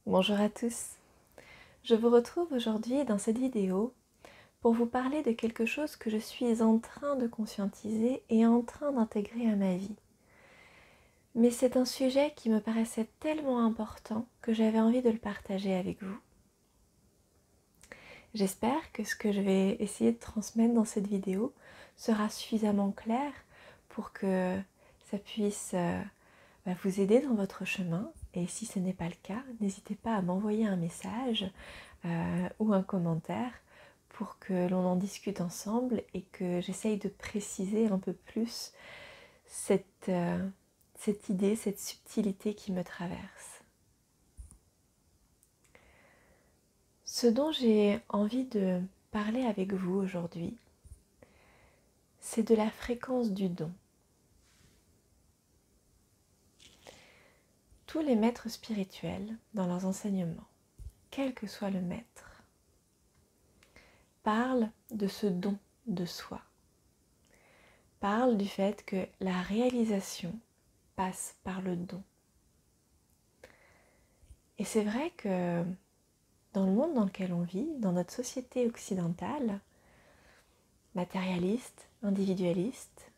Bonjour à tous, je vous retrouve aujourd'hui dans cette vidéo pour vous parler de quelque chose que je suis en train de conscientiser et en train d'intégrer à ma vie. Mais c'est un sujet qui me paraissait tellement important que j'avais envie de le partager avec vous. J'espère que ce que je vais essayer de transmettre dans cette vidéo sera suffisamment clair pour que ça puisse vous aider dans votre chemin. Et si ce n'est pas le cas, n'hésitez pas à m'envoyer un message ou un commentaire pour que l'on en discute ensemble et que j'essaye de préciser un peu plus cette idée, cette subtilité qui me traverse. Ce dont j'ai envie de parler avec vous aujourd'hui, c'est de la fréquence du don. Tous les maîtres spirituels, dans leurs enseignements, quel que soit le maître, parlent de ce don de soi, parlent du fait que la réalisation passe par le don. Et c'est vrai que dans le monde dans lequel on vit, dans notre société occidentale, matérialiste, individualiste,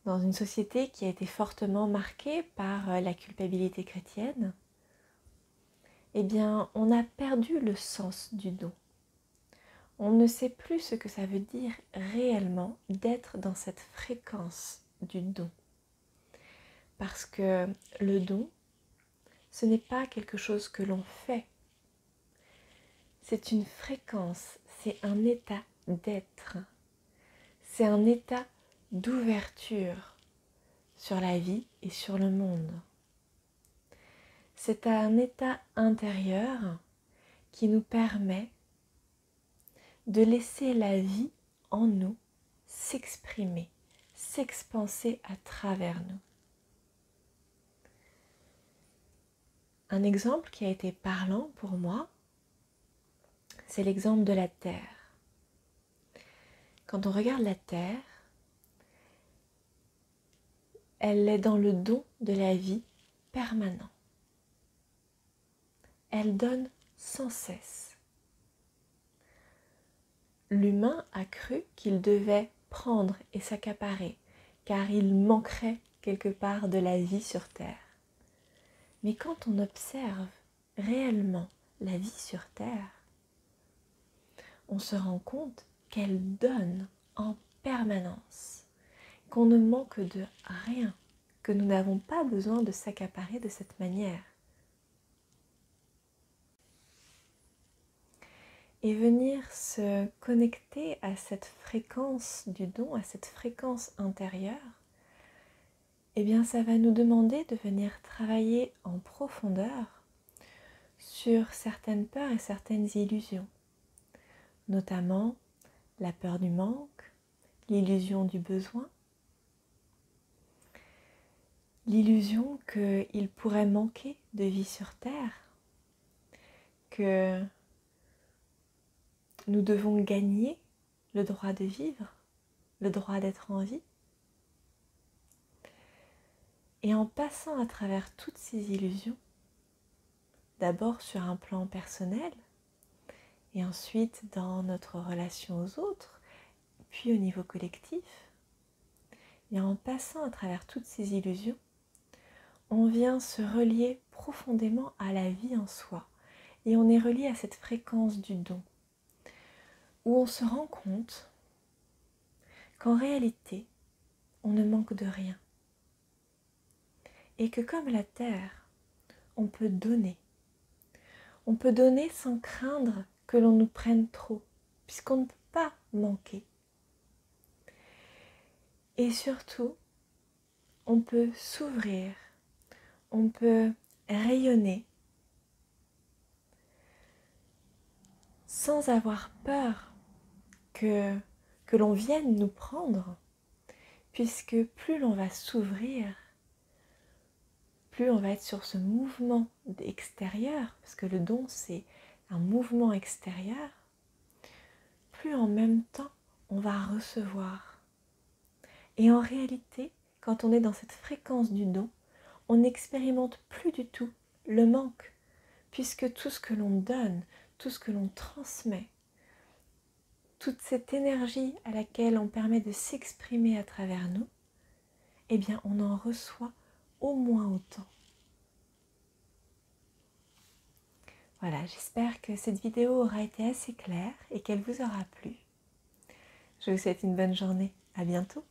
dans une société qui a été fortement marquée par la culpabilité chrétienne, eh bien, on a perdu le sens du don. On ne sait plus ce que ça veut dire réellement d'être dans cette fréquence du don. Parce que le don, ce n'est pas quelque chose que l'on fait. C'est une fréquence, c'est un état d'être. C'est un état d'ouverture sur la vie et sur le monde. C'est un état intérieur qui nous permet de laisser la vie en nous s'exprimer, s'expanser à travers nous. Un exemple qui a été parlant pour moi, c'est l'exemple de la Terre. Quand on regarde la Terre, elle est dans le don de la vie permanent. Elle donne sans cesse. L'humain a cru qu'il devait prendre et s'accaparer, car il manquerait quelque part de la vie sur Terre. Mais quand on observe réellement la vie sur Terre, on se rend compte qu'elle donne en permanence, qu'on ne manque de rien, que nous n'avons pas besoin de s'accaparer de cette manière. Et venir se connecter à cette fréquence du don, à cette fréquence intérieure, eh bien ça va nous demander de venir travailler en profondeur sur certaines peurs et certaines illusions, notamment la peur du manque, l'illusion du besoin, l'illusion qu'il pourrait manquer de vie sur Terre, que nous devons gagner le droit de vivre, le droit d'être en vie. Et en passant à travers toutes ces illusions, d'abord sur un plan personnel, et ensuite dans notre relation aux autres, puis au niveau collectif, et en passant à travers toutes ces illusions, on vient se relier profondément à la vie en soi, et on est relié à cette fréquence du don, où on se rend compte qu'en réalité, on ne manque de rien. Et que comme la Terre, on peut donner. On peut donner sans craindre que l'on nous prenne trop, puisqu'on ne peut pas manquer. Et surtout, on peut s'ouvrir, on peut rayonner sans avoir peur que l'on vienne nous prendre, puisque plus l'on va s'ouvrir, plus on va être sur ce mouvement extérieur, parce que le don c'est un mouvement extérieur, plus en même temps on va recevoir. Et en réalité, quand on est dans cette fréquence du don, on n'expérimente plus du tout le manque, puisque tout ce que l'on donne, tout ce que l'on transmet, toute cette énergie à laquelle on permet de s'exprimer à travers nous, eh bien on en reçoit au moins autant. Voilà, j'espère que cette vidéo aura été assez claire et qu'elle vous aura plu. Je vous souhaite une bonne journée. À bientôt.